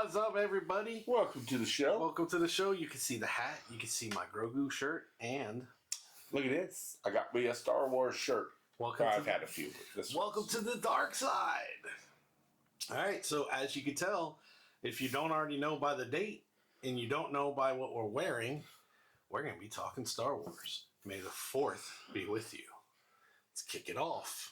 What's up, everybody? Welcome to the show. Welcome to the show. You can see the hat. You can see my Grogu shirt. And look at this. I got me a Star Wars shirt. I've had a few. Welcome to the dark side. All right. So as you can tell, if you don't already know by the date and you don't know by what we're wearing, we're going to be talking Star Wars. May the 4th be with you. Let's kick it off.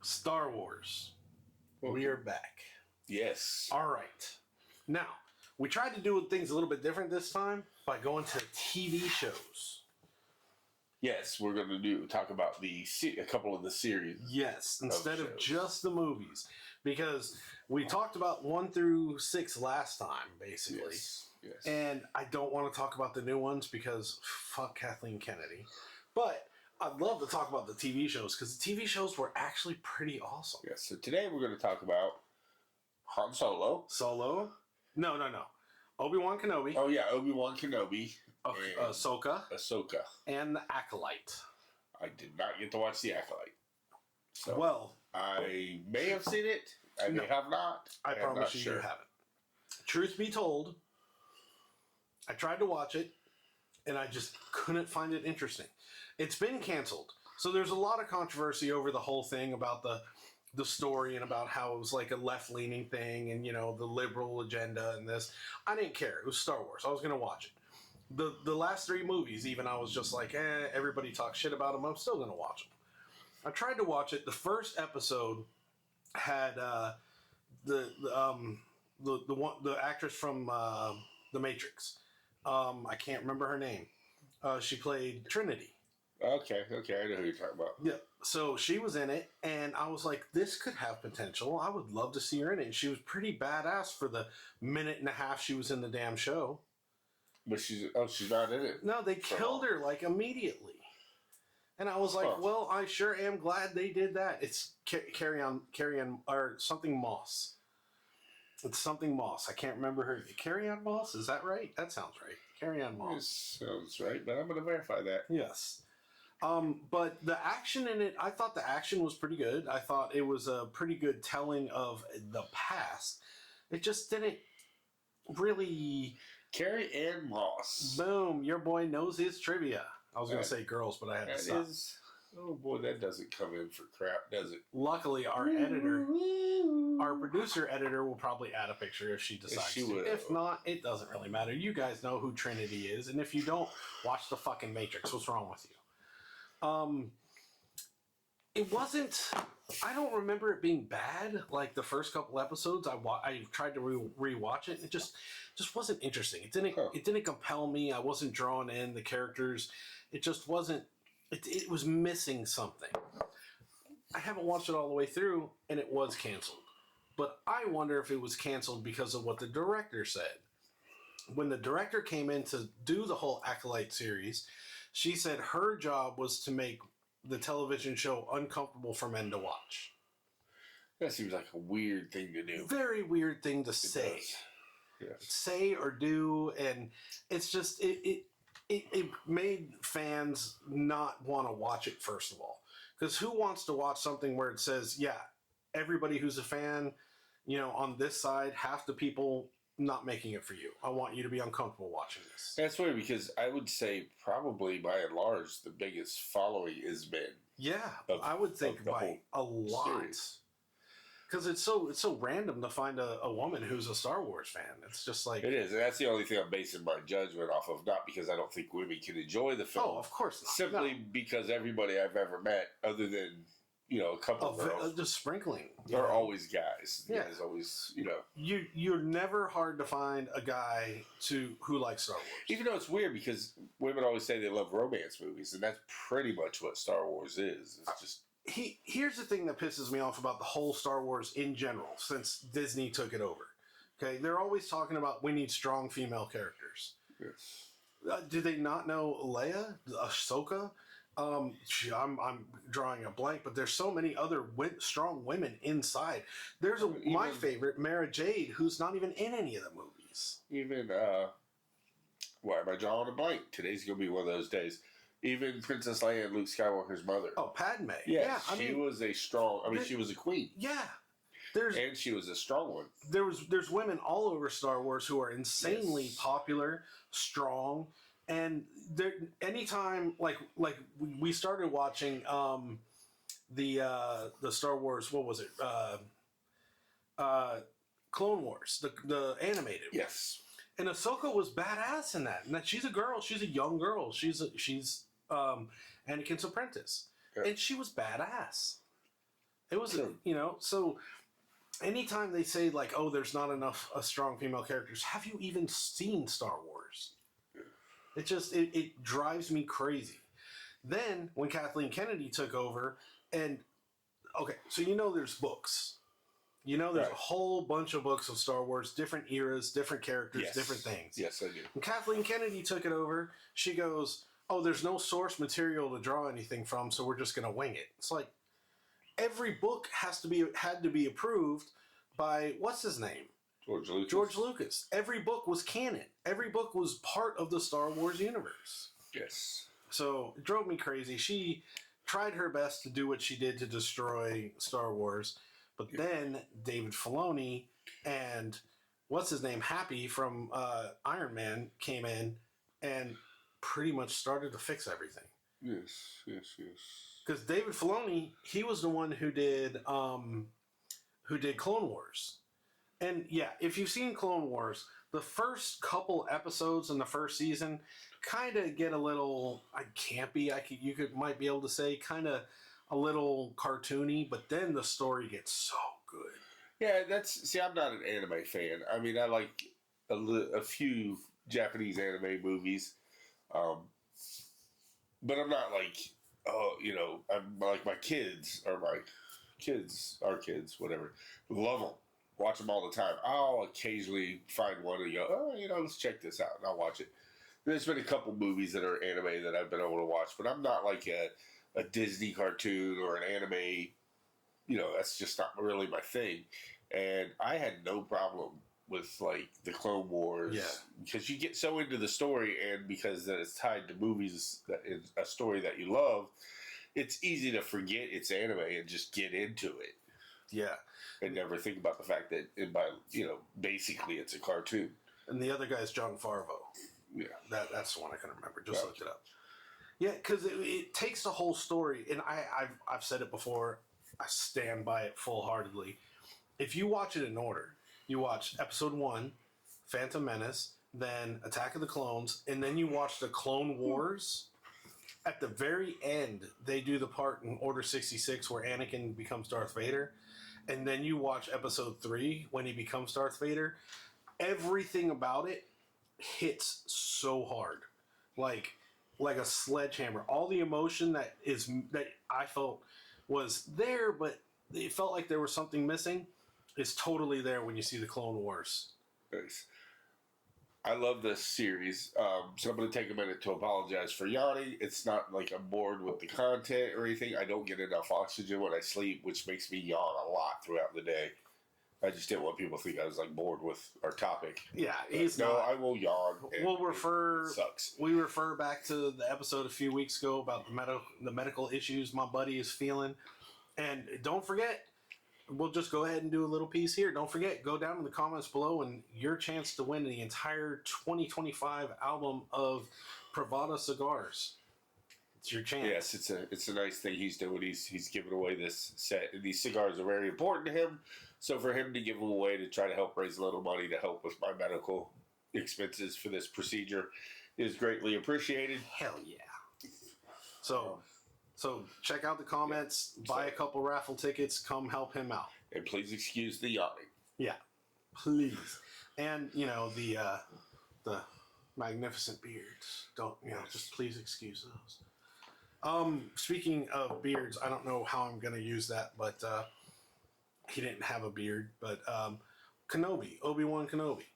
Star Wars. Okay. We are back. Yes. All right. Now, we tried to do things a little bit different this time by going to TV shows. Yes, we're going to talk about a couple of the series. Yes, instead of just the movies. Because we talked about 1 through 6 last time, basically. Yes. And I don't want to talk about the new ones because fuck Kathleen Kennedy. But I'd love to talk about the TV shows because the TV shows were actually pretty awesome. Yes, so today we're going to talk about Han Solo. No. Obi-Wan Kenobi. Oh, yeah, Obi-Wan Kenobi. Ahsoka. And the Acolyte. I did not get to watch the Acolyte. So well, I may have seen it. I may have not. I promise you haven't. Truth be told, I tried to watch it, and I just couldn't find it interesting. It's been canceled. So there's a lot of controversy over the whole thing about the story and about how it was like a left-leaning thing and, you know, the liberal agenda and this. I didn't care. It was Star Wars. I was going to watch it. The last 3 movies, even, I was just like, everybody talks shit about them. I'm still going to watch them. I tried to watch it. The first episode had the actress from The Matrix. I can't remember her name. She played Trinity. Okay, I know who you're talking about. Yeah, so she was in it, and I was like, this could have potential. I would love to see her in it. And she was pretty badass for the minute and a half she was in the damn show. But she's not in it. No, they killed her, like, immediately. And I was like, well, I sure am glad they did that. It's Carrie on, or something Moss. It's something Moss. I can't remember her. Carrie on Moss? Is that right? That sounds right. Carrie on Moss. This sounds right, but I'm going to verify that. Yes. But the action in it, I thought the action was pretty good. I thought it was a pretty good telling of the past. It just didn't really... Carrie Ann Moss. Boom. Your boy knows his trivia. I was going to say girls, but I had to stop. Oh boy, that doesn't come in for crap, does it? Luckily, our producer editor will probably add a picture if she decides to. If not, it doesn't really matter. You guys know who Trinity is, and if you don't, watch the fucking Matrix. What's wrong with you? It wasn't... I don't remember it being bad. Like the first couple episodes, I tried to rewatch it. And it just wasn't interesting. It didn't compel me. I wasn't drawn in. The characters, it just wasn't. It was missing something. I haven't watched it all the way through, and it was canceled. But I wonder if it was canceled because of what the director said. When the director came in to do the whole Acolyte series, she said her job was to make the television show uncomfortable for men to watch. That seems like a weird thing to do. Very weird thing to say. Yes. Say or do, and it's just it made fans not want to watch it, first of all. Because who wants to watch something where it says, yeah, everybody who's a fan, you know, on this side, half the people not making it for you. I want you to be uncomfortable watching this. That's weird because I would say probably by and large the biggest following is men. Yeah, I would think by a lot. Because it's so random to find a woman who's a Star Wars fan. It's just like... It is. And that's the only thing I'm basing my judgment off of. Not because I don't think women can enjoy the film. Oh, of course not. Simply because everybody I've ever met, other than, you know, a couple of girls... Just sprinkling. They're always guys. Yeah. Guys always, you know... You're never hard to find a guy who likes Star Wars. Even though it's weird because women always say they love romance movies, and that's pretty much what Star Wars is. It's just... Here's the thing that pisses me off about the whole Star Wars in general, since Disney took it over. Okay, they're always talking about we need strong female characters. Yes. Do they not know Leia, Ahsoka? I'm drawing a blank, but there's so many other strong women inside. There's my favorite, Mara Jade, who's not even in any of the movies. Even Why am I drawing a blank? Today's gonna be one of those days. Even Princess Leia and Luke Skywalker's mother. Oh, Padme. Yeah, she was a strong. I mean, she was a queen. Yeah. And she was a strong one. There's women all over Star Wars who are insanely popular, strong, and anytime like we started watching the Star Wars, what was it? Clone Wars, the animated. Yes. And Ahsoka was badass in that. And that she's a girl. She's a young girl. She's Anakin's apprentice, and she was badass. It was so. Anytime they say like, "Oh, there's not enough strong female characters," have you even seen Star Wars? It just it drives me crazy. Then when Kathleen Kennedy took over, and okay, so there's books. There's a whole bunch of books of Star Wars, different eras, different characters, different things. Yes, I do. When Kathleen Kennedy took it over, she goes, "Oh, there's no source material to draw anything from, so we're just going to wing it." It's like every book had to be approved by what's his name? George Lucas. Every book was canon. Every book was part of the Star Wars universe. Yes. So it drove me crazy. She tried her best to do what she did to destroy Star Wars. But then David Filoni and what's his name, Happy from Iron Man came in and pretty much started to fix everything. Yes. Because David Filoni, he was the one who did Clone Wars, and yeah, if you've seen Clone Wars, the first couple episodes in the first season kind of get a little campy. You might be able to say kind of a little cartoony, but then the story gets so good. Yeah, I'm not an anime fan. I mean, I like a few Japanese anime movies, but I'm not like, I'm like our kids, whatever, love them, watch them all the time. I'll occasionally find one and go, let's check this out, and I'll watch it. There's been a couple movies that are anime that I've been able to watch, but I'm not like a Disney cartoon or an anime, that's just not really my thing. And I had no problem with like the Clone Wars, because you get so into the story, and because that it's tied to movies that is a story that you love, it's easy to forget it's anime and just get into it. Yeah, and never think about the fact that basically it's a cartoon. And the other guy's John Farvo. Yeah, that's the one I couldn't remember. Just looked it up. Yeah, because it takes the whole story, and I've said it before. I stand by it full-heartedly. If you watch it in order, you watch Episode 1, Phantom Menace, then Attack of the Clones, and then you watch the Clone Wars. At the very end, they do the part in Order 66 where Anakin becomes Darth Vader, and then you watch Episode 3 when he becomes Darth Vader. Everything about it hits so hard, like a sledgehammer. All the emotion that I felt was there, but it felt like there was something missing, is totally there when you see the Clone Wars. Nice. I love this series, so I'm going to take a minute to apologize for yawning. It's not like I'm bored with the content or anything. I don't get enough oxygen when I sleep, which makes me yawn a lot throughout the day. I just didn't want people to think I was like bored with our topic. Yeah, I will yawn. We refer back to the episode a few weeks ago about the medical issues my buddy is feeling, and don't forget. We'll just go ahead and do a little piece here. Don't forget, go down in the comments below and your chance to win the entire 2025 album of Privada cigars. It's your chance. Yes, it's a nice thing he's doing. He's giving away this set. These cigars are very important to him. So for him to give them away to try to help raise a little money to help with my medical expenses for this procedure is greatly appreciated. Hell yeah. So check out the comments, buy a couple raffle tickets, come help him out. And please excuse the yawning. Yeah, please. And, the magnificent beards. Just please excuse those. Speaking of beards, I don't know how I'm going to use that, but he didn't have a beard. But Kenobi, Obi-Wan Kenobi.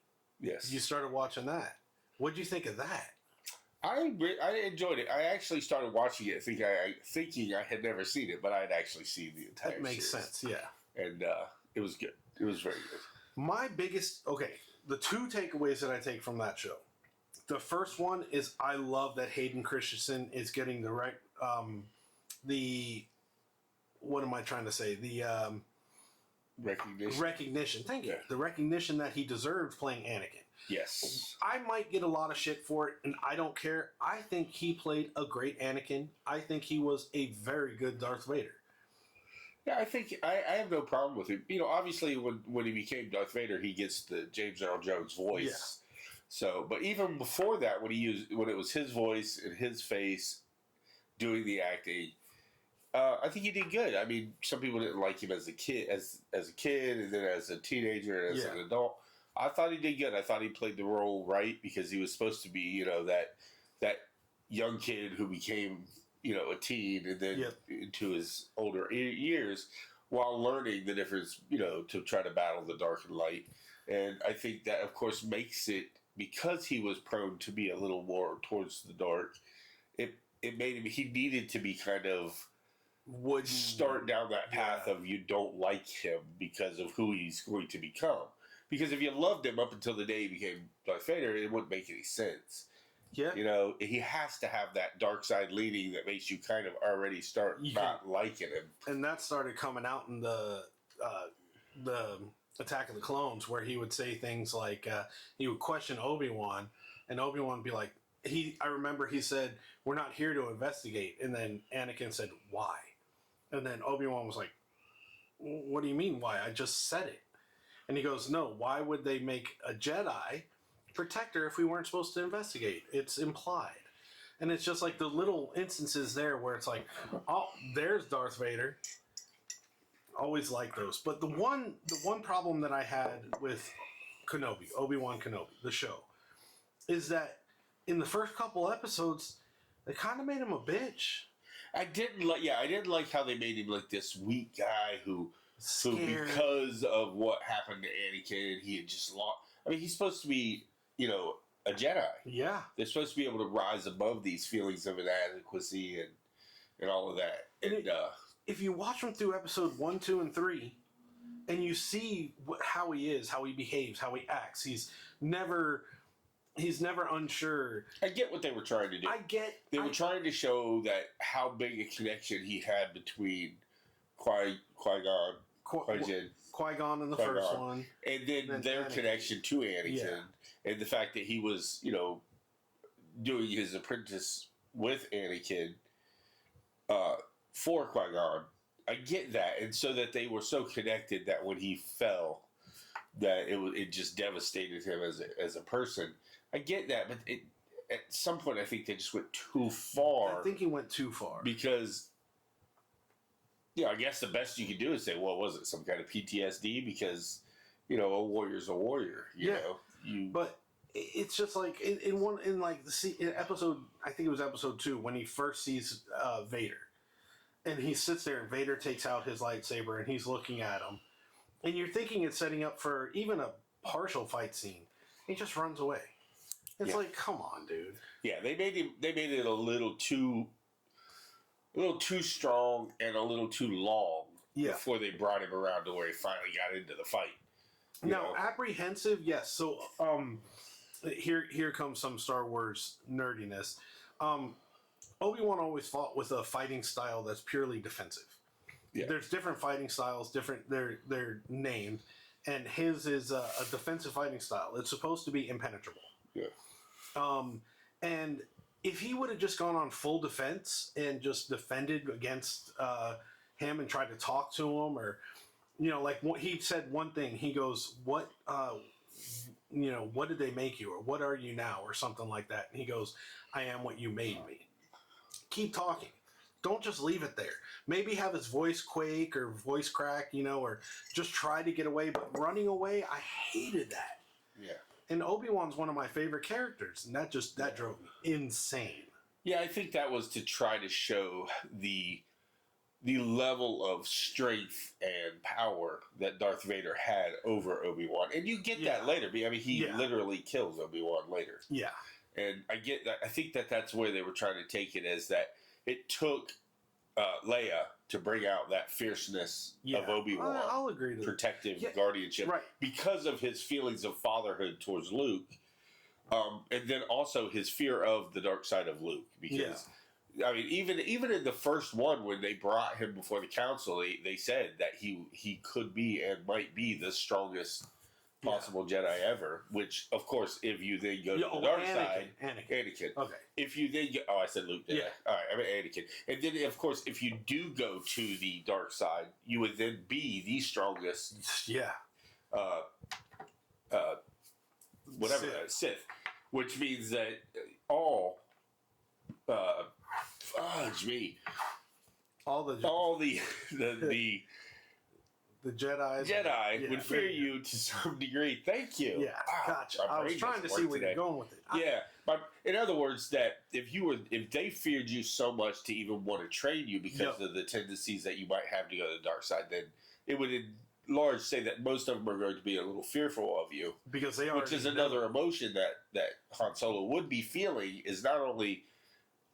Yes. You started watching that. What'd you think of that? I enjoyed it. I actually started watching it thinking I had never seen it, but I had actually seen the entire series. That makes sense, yeah. And it was good. It was very good. The two takeaways that I take from that show. The first one is I love that Hayden Christensen is getting the what am I trying to say? The Recognition. recognition. Thank you. Yeah. The recognition that he deserves playing Anakin. Yes. I might get a lot of shit for it, and I don't care. I think he played a great Anakin. I think he was a very good Darth Vader. Yeah, I think I have no problem with it. You know, obviously when he became Darth Vader, he gets the James Earl Jones voice. Yeah. So, but even before that, when it was his voice and his face doing the acting, I think he did good. I mean, some people didn't like him as a kid, and then as a teenager and as an adult. I thought he did good. I thought he played the role right because he was supposed to be, you know, that young kid who became, you know, a teen and then into his older years while learning the difference, you know, to try to battle the dark and light. And I think that, of course, makes it, because he was prone to be a little more towards the dark, it made him, he needed to be kind of would start down that path of you don't like him because of who he's going to become. Because if you loved him up until the day he became Darth Vader, it wouldn't make any sense. Yeah. You know, he has to have that dark side leading that makes you kind of already start not liking him. And that started coming out in the Attack of the Clones, where he would say things like, he would question Obi-Wan, and Obi-Wan would be like, I remember he said, "We're not here to investigate." And then Anakin said, "Why?" And then Obi-Wan was like, "What do you mean, why? I just said it." And he goes, "No, why would they make a Jedi protector if we weren't supposed to investigate? It's implied." And it's just like the little instances there where it's like, oh, there's Darth Vader. Always like those. But the one problem that I had with Kenobi, Obi-Wan Kenobi, the show, is that in the first couple episodes, they kind of made him a bitch. I didn't like how they made him like this weak guy who because of what happened to Anakin, he had just lost. I mean, he's supposed to be, you know, a Jedi. Yeah. They're supposed to be able to rise above these feelings of inadequacy and all of that. And if you watch him through episode 1, 2, and 3, and you see how he is, how he behaves, how he acts, he's never unsure. I get what they were trying to do. They were trying to show that how big a connection he had between Qui-Gon in the first one, and then their Anakin. Connection to Anakin, and the fact that he was, you know, doing his apprentice with Anakin for Qui-Gon. I get that, and so that they were so connected that when he fell, that it just devastated him as a person. I get that, but at some point I think they just went too far. I think he went too far because. Yeah, I guess the best you could do is say, well, was it some kind of PTSD? Because, you know, a warrior's a warrior. You know, but it's just like in episode, I think it was episode 2 when he first sees Vader, and he sits there and Vader takes out his lightsaber and he's looking at him, and you're thinking it's setting up for even a partial fight scene. He just runs away. It's like, come on, dude. Yeah, they made it a little too strong and a little too long before they brought him around to where he finally got into the fight. Now, apprehensive, yes. So, here comes some Star Wars nerdiness. Obi-Wan always fought with a fighting style that's purely defensive. Yeah. There's different fighting styles, they're named, and his is a defensive fighting style. It's supposed to be impenetrable. Yeah. And if he would have just gone on full defense and just defended against him and tried to talk to him, or, you know, like he said one thing, he goes, "What, you know, what did they make you, or what are you now," or something like that. And he goes, "I am what you made me." Keep talking. Don't just leave it there. Maybe have his voice quake or voice crack, you know, or just try to get away. But drove I hated that. Yeah. And Obi-Wan's one of my favorite characters, and that drove me insane. Yeah, I think that was to try to show the level of strength and power that Darth Vader had over Obi-Wan. And you get that later. I mean, he literally kills Obi-Wan later. Yeah. And I get that. I think that's where they were trying to take it, as that it took Leia to bring out that fierceness of Obi-Wan. I'll agree to protective guardianship. Right. Because of his feelings of fatherhood towards Luke, And then also his fear of the dark side of Luke, because I mean, even in the first one when they brought him before the council, they said that he could be and might be the strongest possible Jedi ever. Which, of course, if you then go to the dark side, Anakin. Okay. If you then I said Luke. All right, I mean Anakin. And then, of course, if you do go to the dark side, you would then be the strongest. Yeah. Whatever Sith, which means that all. Fudge me. All the Jedi would fear you to some degree. Thank you. Yeah, gotcha. I was trying to see where you're going with it. Yeah, but in other words, that if they feared you so much to even want to train you because of the tendencies that you might have to go to the dark side, then it would in large say that most of them are going to be a little fearful of you because they are, which is another emotion that Han Solo would be feeling is not only.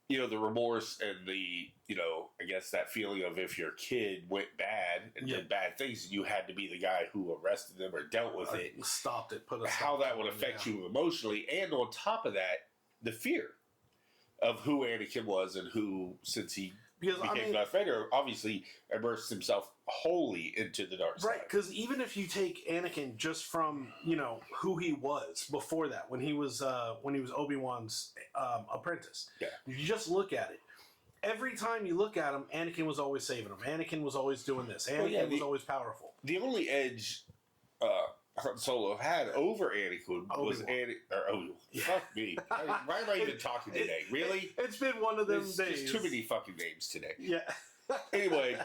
The remorse and the, I guess that feeling of if your kid went bad and did bad things, and you had to be the guy who arrested them or dealt with it. Stopped it, how that would affect you emotionally. And on top of that, the fear of who Anakin was and who, since he became Darth Vader, obviously immersed himself wholly into the dark side. Right, because even if you take Anakin just from, who he was before that, when he was Obi-Wan's apprentice, you just look at it. Every time you look at him, Anakin was always saving him. Anakin was always doing this. Anakin was always powerful. The only edge Han Solo had over Anakin was Anakin. Fuck me. Why am I even talking today? Really? It's been one of them days. There's too many fucking names today. Yeah. Anyway.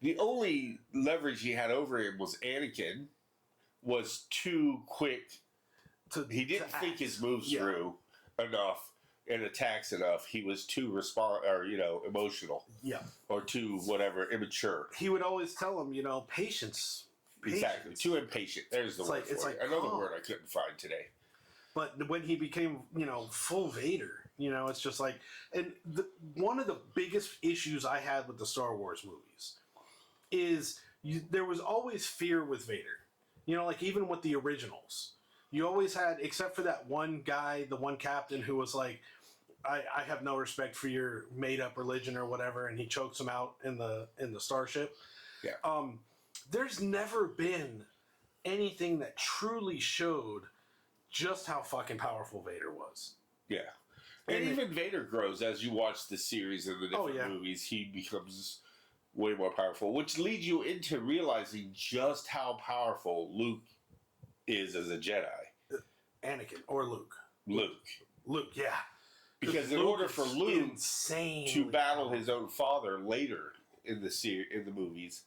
The only leverage he had over him was Anakin was too quick. He didn't think his moves through enough and attacks enough. He was too emotional. Yeah. Or too immature. He would always tell him, patience. Exactly. Too impatient. There's the word for it. Another word I couldn't find today. But when he became, full Vader, it's just like, and one of the biggest issues I had with the Star Wars movies is there was always fear with Vader. Like even with the originals, you always had, except for that one guy, the one captain who was like, I have no respect for your made up religion or whatever, and he chokes him out in the starship. Yeah. There's never been anything that truly showed just how fucking powerful Vader was. Yeah. And even Vader grows as you watch the series and the different movies. He becomes way more powerful, which leads you into realizing just how powerful Luke is as a Jedi. Anakin or Luke. Luke, yeah. Because in order for Luke to battle his own father later in the movies,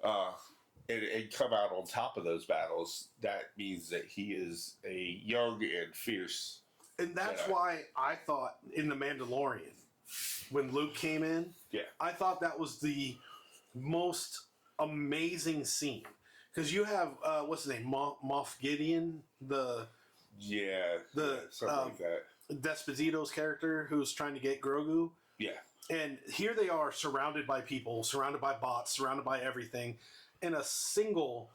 and come out on top of those battles, that means that he is a young and fierce. And that's why I thought in The Mandalorian, when Luke came in, I thought that was the most amazing scene. Because you have, what's his name, Moff Gideon, something like that. Desposito's character who's trying to get Grogu. Yeah. And here they are surrounded by people, surrounded by bots, surrounded by everything. And a single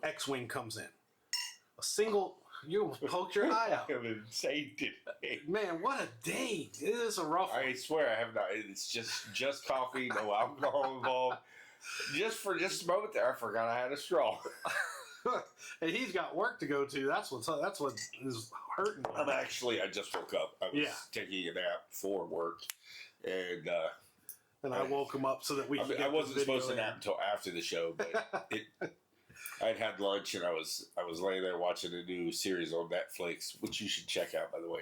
X-Wing comes in. A single... You almost poked your eye out. I'm insane today. Man, what a day. It is a rough one. I swear I have not. It's just coffee, no alcohol involved. Just a moment there, I forgot I had a straw. And he's got work to go to. That's what is hurting. I just woke up. I was taking a nap for work. And I woke him up so that we could I wasn't supposed to nap until after the show, but I'd had lunch and I was laying there watching a new series on Netflix, which you should check out, by the way,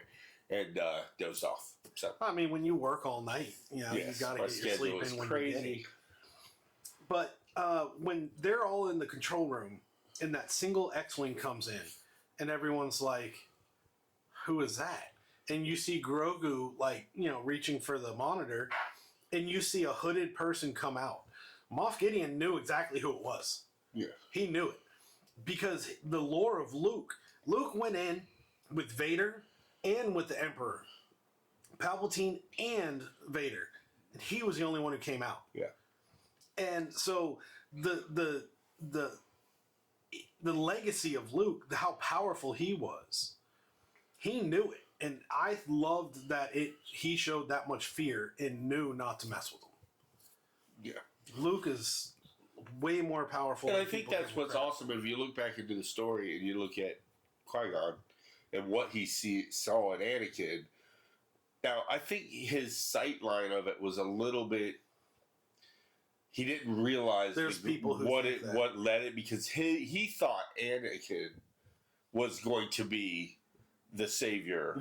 and dozed off. So I mean, when you work all night, you got to get your sleep in when you're getting. But when they're all in the control room and that single X-Wing comes in and everyone's like, who is that? And you see Grogu, reaching for the monitor, and you see a hooded person come out. Moff Gideon knew exactly who it was. Yeah. He knew it. Because the lore of Luke went in with Vader and with the Emperor. Palpatine and Vader. And he was the only one who came out. Yeah. And so the legacy of Luke, how powerful he was. He knew it, and I loved that he showed that much fear and knew not to mess with him. Yeah, Luke is way more powerful. and I think that's what's awesome. If you look back into the story and you look at Qui-Gon and what he saw in Anakin. Now, I think his sight line of it was a little bit. He didn't realize there's people who what led it, because he thought Anakin was going to be the savior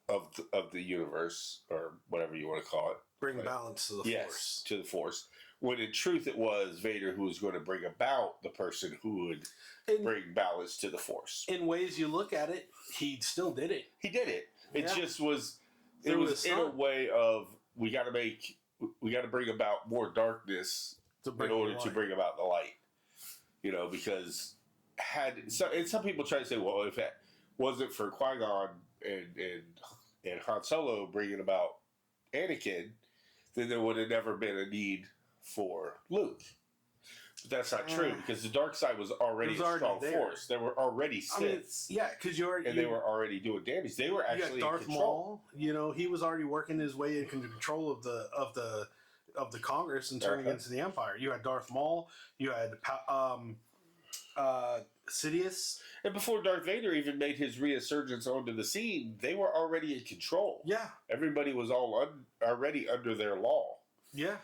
of the universe, or whatever you want to call it. Bring balance to the Force. To the Force. When in truth it was Vader who was going to bring about the person who would bring balance to the Force. In ways you look at it, he still did it. He did it. It just was. It was in a way of we got to bring about more darkness in order to bring about the light. Because some people try to say, well, if it wasn't for Qui-Gon and Han Solo bringing about Anakin, then there would have never been a need for Luke. But that's not true, because the dark side was already a strong force. There were already Siths. Because they were already doing damage. They were actually Darth in control. Maul. He was already working his way into control of the Congress and turning into the Empire. You had Darth Maul. You had Sidious. And before Darth Vader even made his resurgence onto the scene, they were already in control. Yeah, everybody was already under their law. Yeah.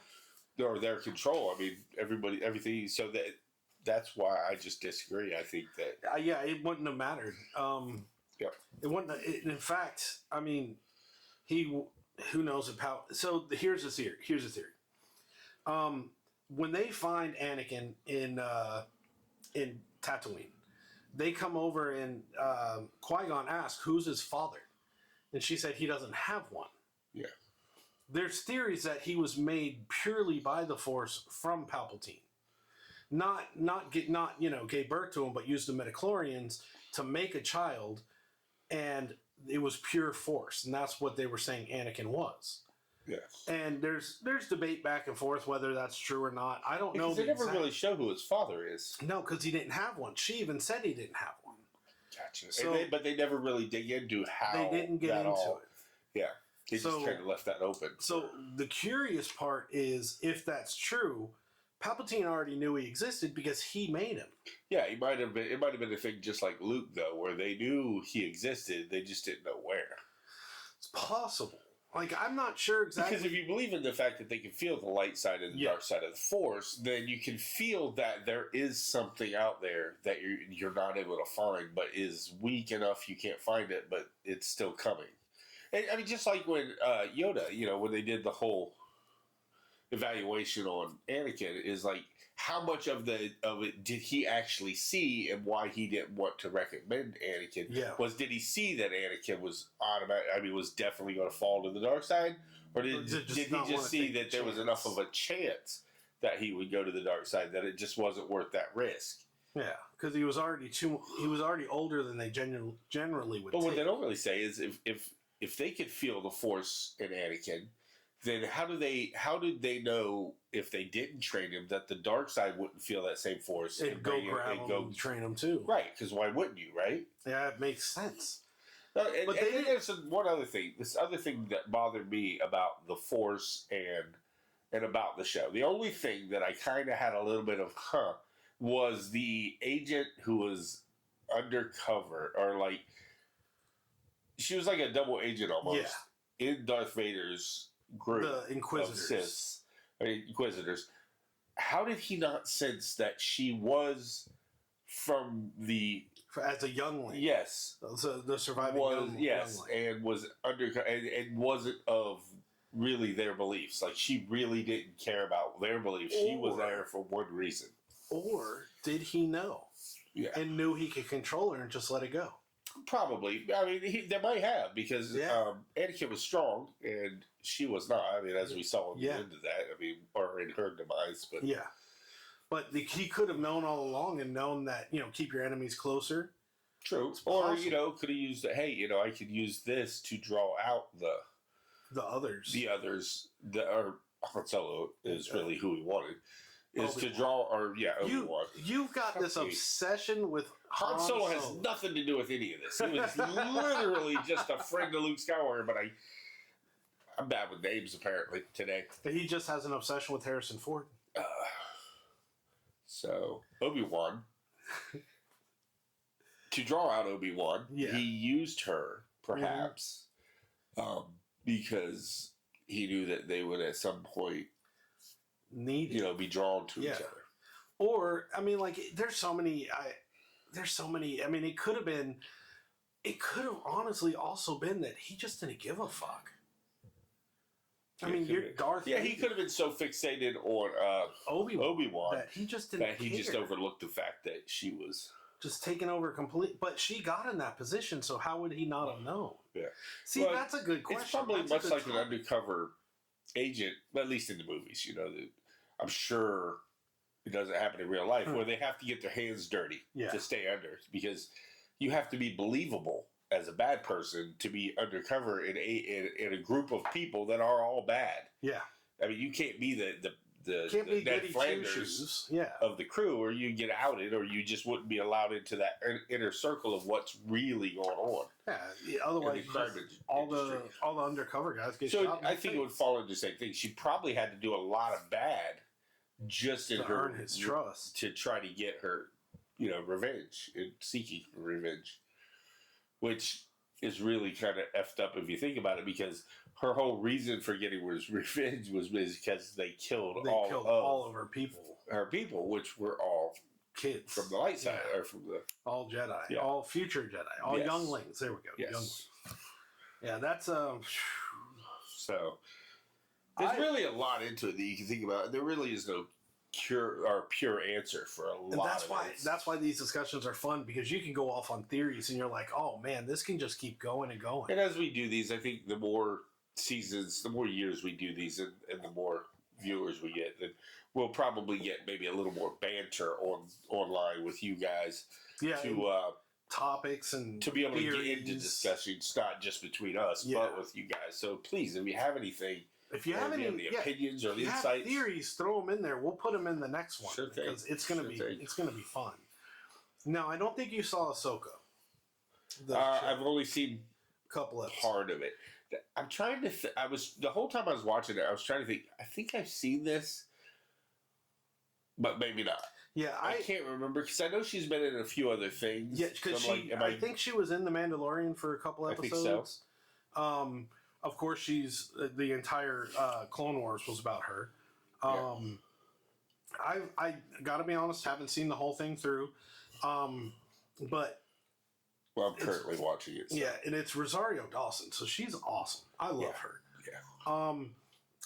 Or their control. I mean, everything. So that's why I just disagree. I think that it wouldn't have mattered. It wouldn't. In fact, I mean, who knows about. So here's the theory. When they find Anakin in Tatooine, they come over and Qui-Gon asks, "Who's his father?" And she said he doesn't have one. Yeah. There's theories that he was made purely by the Force from Palpatine. Not gave birth to him, but used the midichlorians to make a child, and it was pure Force, and that's what they were saying Anakin was. Yes. And there's debate back and forth whether that's true or not. I don't know. They never really show who his father is. No, because he didn't have one. She even said he didn't have one. Gotcha. So, but they never really dig into how they didn't get into it. Yeah. They just kind of left that open. So the curious part is, if that's true, Palpatine already knew he existed because he made him. Yeah, it might have been a thing just like Luke, though, where they knew he existed, they just didn't know where. It's possible. Like, I'm not sure exactly. Because if you believe in the fact that they can feel the light side and the dark side of the Force, then you can feel that there is something out there that you're not able to find, but is weak enough you can't find it, but it's still coming. And, I mean, just like when Yoda, when they did the whole evaluation on Anakin, is like, how much of it did he actually see, and why he didn't want to recommend Anakin? Yeah. Did he see that Anakin was was definitely going to fall to the dark side, or did he just see that there was enough of a chance that he would go to the dark side that it just wasn't worth that risk? Yeah, because he was already older than they generally would. But what they don't really say is if they could feel the Force in Anakin, then how did they know, if they didn't train him, that the dark side wouldn't feel that same Force and go grab him and train him too? Right, because why wouldn't you, right? Yeah, it makes sense. But then there's one other thing. This other thing that bothered me about the Force and about the show. The only thing that I kind of had a little bit of was the agent who was undercover, or like, she was like a double agent almost in Darth Vader's group, the Inquisitors. Inquisitors. How did he not sense that she was from as a youngling? Yes, so the surviving youngling. And was undercover and wasn't of really their beliefs. Like, she really didn't care about their beliefs. She was there for one reason. Or did he know? Yeah, and knew he could control her and just let it go. Probably. I mean, they might have, because Anakin was strong and she was not. I mean, as we saw in the end of that. I mean, or in her demise. But but he could have known all along and known that, keep your enemies closer. True. Or could have used it. Hey, I could use this to draw out the others. Or Han Solo is really who he wanted. is to Obi-Wan. draw, or Obi-Wan. You've got this Okay. obsession with Han Solo has nothing to do with any of this. He was literally just a friend of Luke Skywalker, but I'm bad with names apparently today. He just has an obsession with Harrison Ford. So Obi-Wan, to draw out Obi-Wan, he used her perhaps because he knew that they would at some point Need be drawn to each other. Or I mean, like there's so many. I mean, it could have honestly also been that he just didn't give a fuck. I mean, you're Darth. Yeah, he could have been so fixated on Obi-Wan that he just didn't. He just overlooked the fact that she was just taking over complete. But she got in that position, so how would he not have known? Yeah. See, that's a good question. It's probably much like an undercover agent, at least in the movies. I'm sure it doesn't happen in real life where they have to get their hands dirty to stay under, because you have to be believable as a bad person to be undercover in a group of people that are all bad. Yeah. I mean, you can't be the Ned Flanders of the crew, or you get outed, or you just wouldn't be allowed into that inner circle of what's really going on. Yeah, otherwise all the undercover guys get shot. So I think it would fall into the same thing. She probably had to do a lot of bad just in her earn his trust, to try to get her, revenge, and seeking revenge, which is really kind of effed up if you think about it, because her whole reason for getting revenge was because they killed all of her people, which were all kids from the light side, or from the all Jedi, all future Jedi, all younglings. There we go. Yes. Younglings. Yeah, that's So there's really a lot into it that you can think about. There really is no pure answer for a lot. That's why these discussions are fun, because you can go off on theories and you're like, oh man, this can just keep going and going. And as we do these, I think the more seasons, the more years we do these, and the more viewers we get, then we'll probably get maybe a little more banter online with you guys. Yeah. Topics and to be able theories. To get into discussions, not just between us, but with you guys. So please, if you have anything, if you have any opinions or the insights, have theories, throw them in there. We'll put them in the next one, sure thing. Because it's gonna be fun. Now, I don't think you saw Ahsoka. I've only seen a couple of part of it. I'm trying to. The whole time I was watching it, I was trying to think. I think I've seen this, but maybe not. Yeah, I can't remember, because I know she's been in a few other things. Yeah, because I think she was in The Mandalorian for a couple episodes. I think so. Of course, she's the entire Clone Wars was about her. I gotta be honest, haven't seen the whole thing through, but I'm currently watching it. So. Yeah, and it's Rosario Dawson, so she's awesome. I love her. Yeah.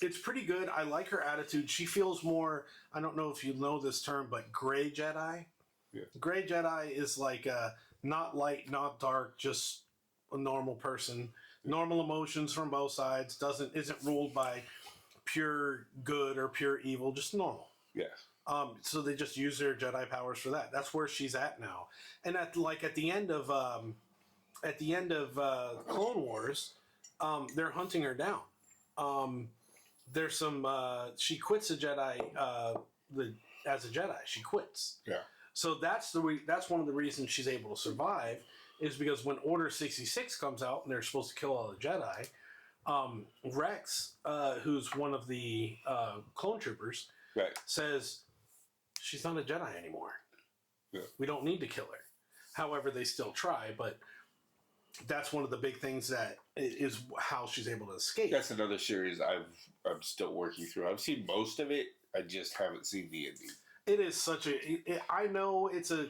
It's pretty good. I like her attitude. She feels more, I don't know if you know this term, but gray Jedi. Yeah. Gray Jedi is like not light, not dark, just a normal person. Normal emotions from both sides. Isn't ruled by pure good or pure evil, just normal. Yeah. So they just use their Jedi powers for that. That's where she's at now. And at the end of Clone Wars, they're hunting her down. There's some. She quits a Jedi. As a Jedi, she quits. Yeah. So that's one of the reasons she's able to survive, is because when Order 66 comes out and they're supposed to kill all the Jedi, Rex, who's one of the clone troopers, says she's not a Jedi anymore. Yeah. We don't need to kill her. However, they still try, but that's one of the big things that is how she's able to escape. That's another series I'm still working through. I've seen most of it. I just haven't seen the ending. It is such I know it's a.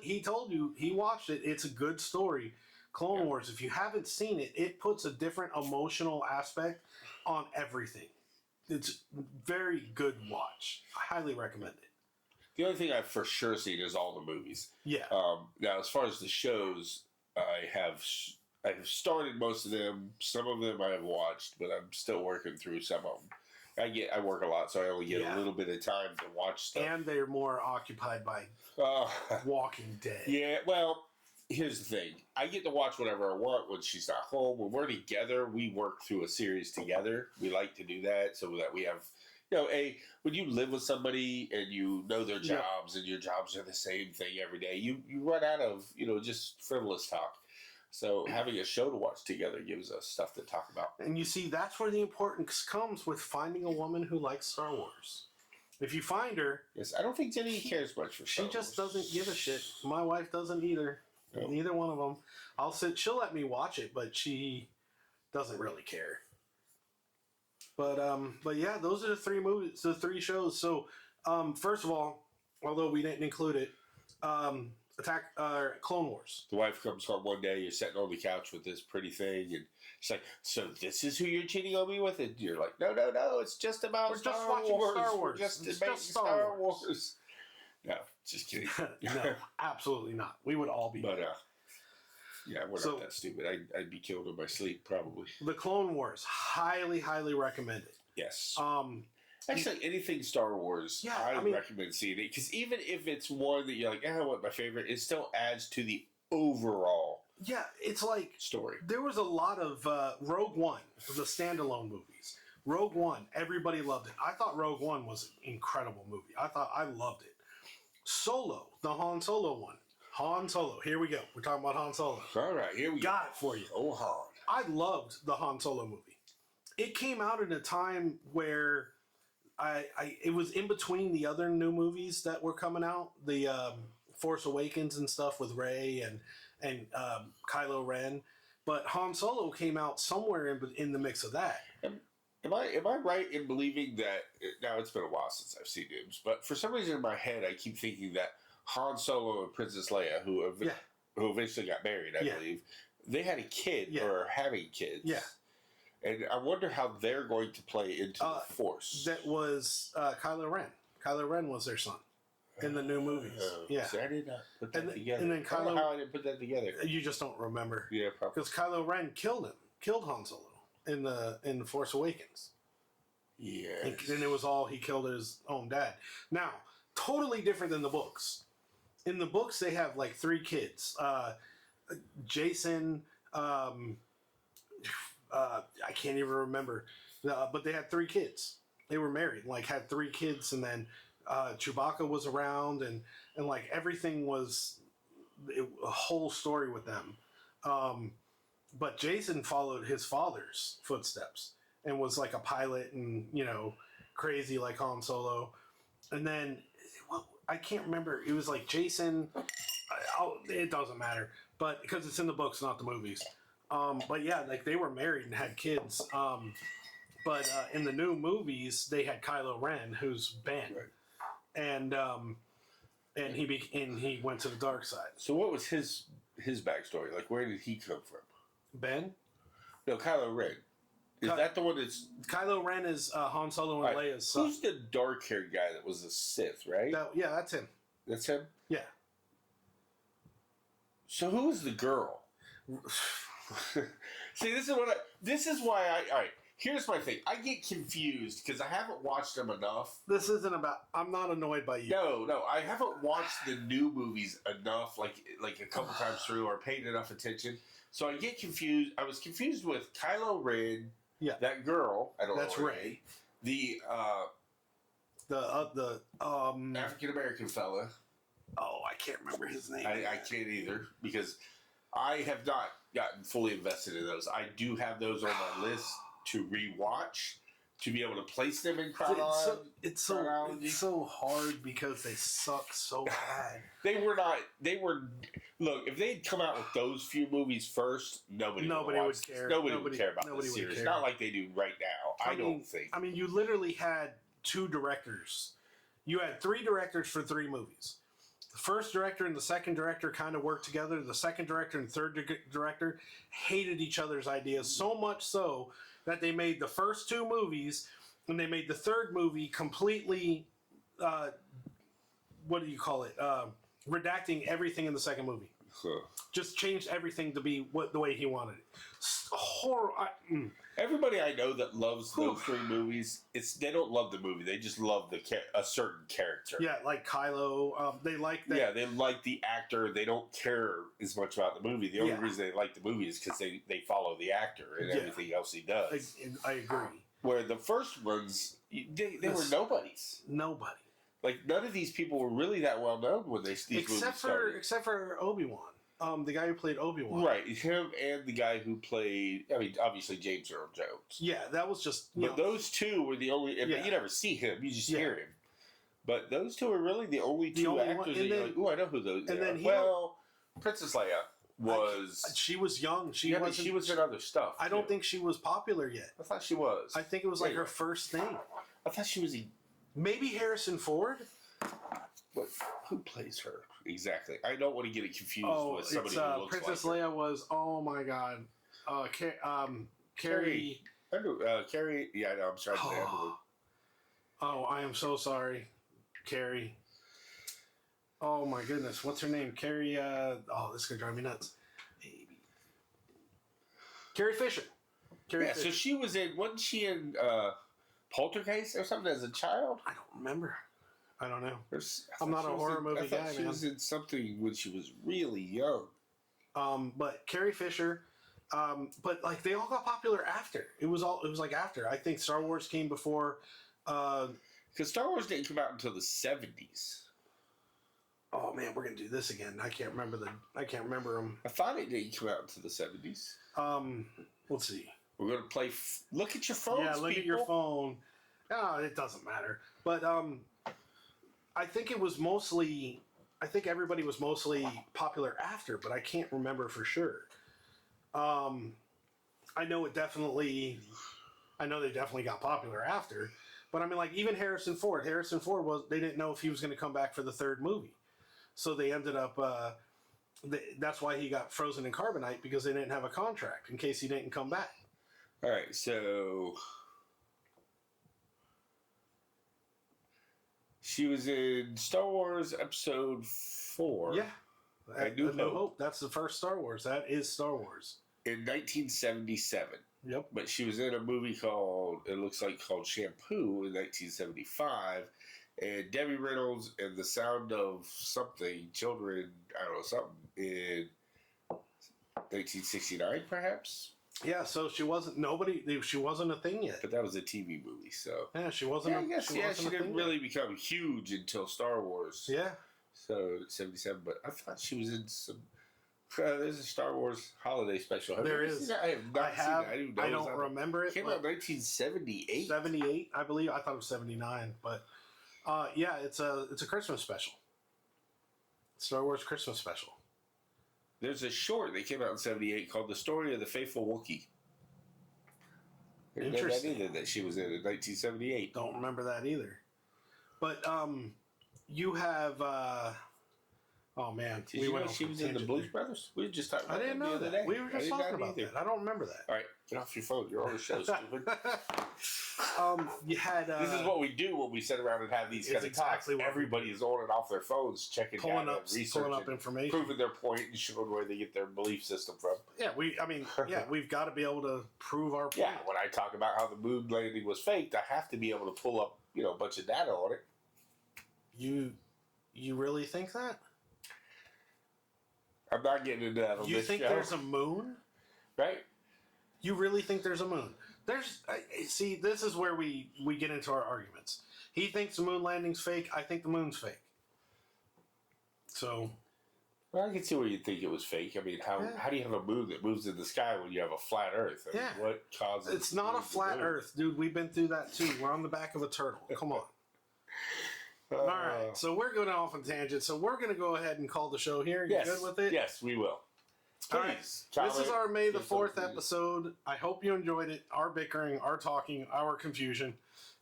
He told you he watched it. It's a good story. Clone Wars. If you haven't seen it, it puts a different emotional aspect on everything. It's very good watch. I highly recommend it. The only thing I've for sure seen is all the movies. Yeah. Now, as far as the shows, I have started most of them. Some of them I have watched, but I'm still working through some of them. I work a lot, so I only get a little bit of time to watch stuff. And they're more occupied by Walking Dead. Yeah, well, here's the thing. I get to watch whatever I want when she's not home. When we're together, we work through a series together. We like to do that so that we have when you live with somebody and you know their jobs and your jobs are the same thing every day, you run out of just frivolous talk. So having a show to watch together gives us stuff to talk about. And you see, that's where the importance comes with finding a woman who likes Star Wars. If you find her, yes, I don't think Jenny cares much for Star Wars. She just doesn't give a shit. My wife doesn't either. No. Neither one of them. She'll let me watch it, but she doesn't really care. But yeah, those are the 3 movies, the 3 shows. So first of all, although we didn't include it, Clone Wars. The wife comes home one day, you're sitting on the couch with this pretty thing, and she's like, "So this is who you're cheating on me with?" And you're like, "No, it's just about We're just watching Star Wars. Just Star Wars. No, just kidding. No, absolutely not. We would all be. But yeah, we're not that stupid. I'd be killed in my sleep probably. The Clone Wars, highly, highly recommended. Yes. Actually, anything Star Wars, I recommend seeing it. Because even if it's one that you're like, what my favorite, it still adds to the overall it's like story. There was a lot of Rogue One, the standalone movies. Rogue One, everybody loved it. I thought Rogue One was an incredible movie. I loved it. Solo, the Han Solo one. Han Solo, here we go. We're talking about Han Solo. All right, here we go. Got it for you. Oh, Han. I loved the Han Solo movie. It came out at a time where it was in between the other new movies that were coming out, the Force Awakens and stuff with Rey and Kylo Ren, but Han Solo came out somewhere in the mix of that. Am I right in believing that? Now it's been a while since I've seen Dooms, but for some reason in my head I keep thinking that Han Solo and Princess Leia, who eventually got married, I believe, they had a kid or are having kids. Yeah. And I wonder how they're going to play into the Force. That was Kylo Ren. Kylo Ren was their son in the new movies. Yeah. See, I did not put that together. And then I don't know how I didn't put that together. You just don't remember. Yeah, probably. Because Kylo Ren killed Han Solo in the Force Awakens. Yeah. And it was all he killed his own dad. Now, totally different than the books. In the books, they have like 3 kids. Jason. I can't even remember, but they had 3 kids. They were married, had 3 kids, and then Chewbacca was around, and like everything was a whole story with them. But Jason followed his father's footsteps and was like a pilot and crazy like Han Solo. And then I can't remember. It was like Jason. It doesn't matter, but because it's in the books, not the movies. But yeah, they were married and had kids. But in the new movies, they had Kylo Ren, who's Ben, and he went to the dark side. So what was his backstory? Like, where did he come from? Ben? No, Kylo Ren. Is that the one that's... Kylo Ren is Han Solo and Leia's son. Who's the dark-haired guy that was a Sith, right? Yeah, that's him. That's him? Yeah. So who is the girl? See, this is why all right, here's my thing. I get confused because I haven't watched them enough. This isn't about... I'm not annoyed by you. No, I haven't watched the new movies enough, like a couple times through, or paid enough attention. So I get confused. I was confused with Kylo Ren. Yeah. That girl. I don't know. That's Rey. The African American fella. Oh, I can't remember his name. I can't either because I have not gotten fully invested in those. I do have those on my list to rewatch, to be able to place them in chronology. It's so hard because they suck so bad. Look, if they'd come out with those few movies first, nobody would care. Nobody would care about this series. Not like they do right now, I don't think. I mean, you literally had 2 directors. You had 3 directors for 3 movies. The first director and the second director kind of worked together. The second director and third director hated each other's ideas so much so that they made the first 2 movies and they made the third movie completely, what do you call it? Redacting everything in the second movie. Huh. Just changed everything to be the way he wanted it. Everybody I know that loves those 3 movies, they don't love the movie. They just love a certain character. Yeah, like Kylo. They like that. Yeah, they like the actor. They don't care as much about the movie. The only reason they like the movie is because they follow the actor and everything else he does. I agree. Where the first ones, They were nobodies. Nobody. Like, none of these people were really that well known when these movies started. Except for Obi-Wan. The guy who played Obi-Wan. Right, him and the guy who played, I mean, obviously James Earl Jones. Yeah, that was just... But those two were the only... You never see him, you just hear him. But those two are really the only two actors that you're like, ooh, I know who those are. Princess Leia was... She was young. She was in other stuff. I don't think she was popular yet. I thought she was. I think it was like her first thing. I thought she was... Maybe Harrison Ford? But who plays her? Exactly. I don't want to get it confused with somebody who looks Princess like her. Leia was, oh my god. Carrie... Carrie... Yeah, I know, I'm sorry. Oh, I am so sorry. Carrie. Oh my goodness, what's her name? Carrie, this is going to drive me nuts. Baby. Carrie Fisher. Fisher. So she was in, wasn't she in Poltergeist or something as a child? I don't remember. I don't know. I'm not a horror movie guy, man. She was in something when she was really young. But Carrie Fisher, but like they all got popular after. It was like after. I think Star Wars came before. Because Star Wars didn't come out until the 70s. Oh man, we're gonna do this again. I can't remember them. I thought it didn't come out until the 70s. Let's see. We're gonna play. Look at your phone. Yeah, look at your phone. Oh, it doesn't matter. But I think it was mostly. I think everybody was mostly popular after, but I can't remember for sure. I know they definitely got popular after, but I mean, like even Harrison Ford. They didn't know if he was going to come back for the third movie, so they ended up. That's why he got frozen in carbonite, because they didn't have a contract in case he didn't come back. All right, so she was in Star Wars Episode 4. Yeah, A New Hope. That's the first Star Wars. That is Star Wars. In 1977. Yep. But she was in a movie called Shampoo in 1975. And Debbie Reynolds and The Sound of Something, Children, I don't know, something, in 1969, perhaps? Yeah, so she wasn't a thing yet. But that was a TV movie, so... Yeah, she wasn't she didn't really become huge until Star Wars. Yeah. So, 77, but I thought she was in some... there's a Star Wars holiday special. There is. I have not seen it. I don't remember it. It came out in 1978. 78, I believe. I thought it was 79, but... yeah, it's a Christmas special. Star Wars Christmas special. There's a short that came out in 78 called The Story of the Faithful Wookiee. Interesting. That either that she was in 1978. Don't remember that either. But you have oh man, Did you know she was in the Blues Brothers? We were just talking about I didn't know that. We were just talking about that. I don't remember that. All right, get off your phone. You're on the show, stupid. You had this is what we do when we sit around and have these kind of talks. Everybody is on and off their phones, checking pulling data, pulling up information, proving their point, and showing where they get their belief system from. Yeah, we've got to be able to prove our point. Yeah, when I talk about how the moon landing was faked, I have to be able to pull up, a bunch of data on it. You really think that? I'm not getting into that on You this think show. there's a moon? Right? You really think there's a moon? See, this is where we get into our arguments. He thinks the moon landing's fake. I think the moon's fake. So... Well, I can see where you think it was fake. I mean, how do you have a moon that moves in the sky when you have a flat Earth? I mean, what causes... It's not a flat Earth, dude. We've been through that, too. We're on the back of a turtle. Come on. All right, so we're going off on tangent. So we're going to go ahead and call the show here. You good with it? Yes, we will. All right. This is our May the 4th episode. I hope you enjoyed it. Our bickering, our talking, our confusion.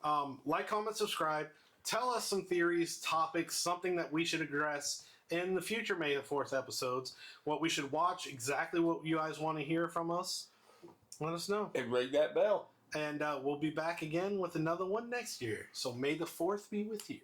Like, comment, subscribe. Tell us some theories, topics, something that we should address in the future May the 4th episodes. What we should watch, exactly what you guys want to hear from us. Let us know. And ring that bell. And we'll be back again with another one next year. So May the 4th be with you.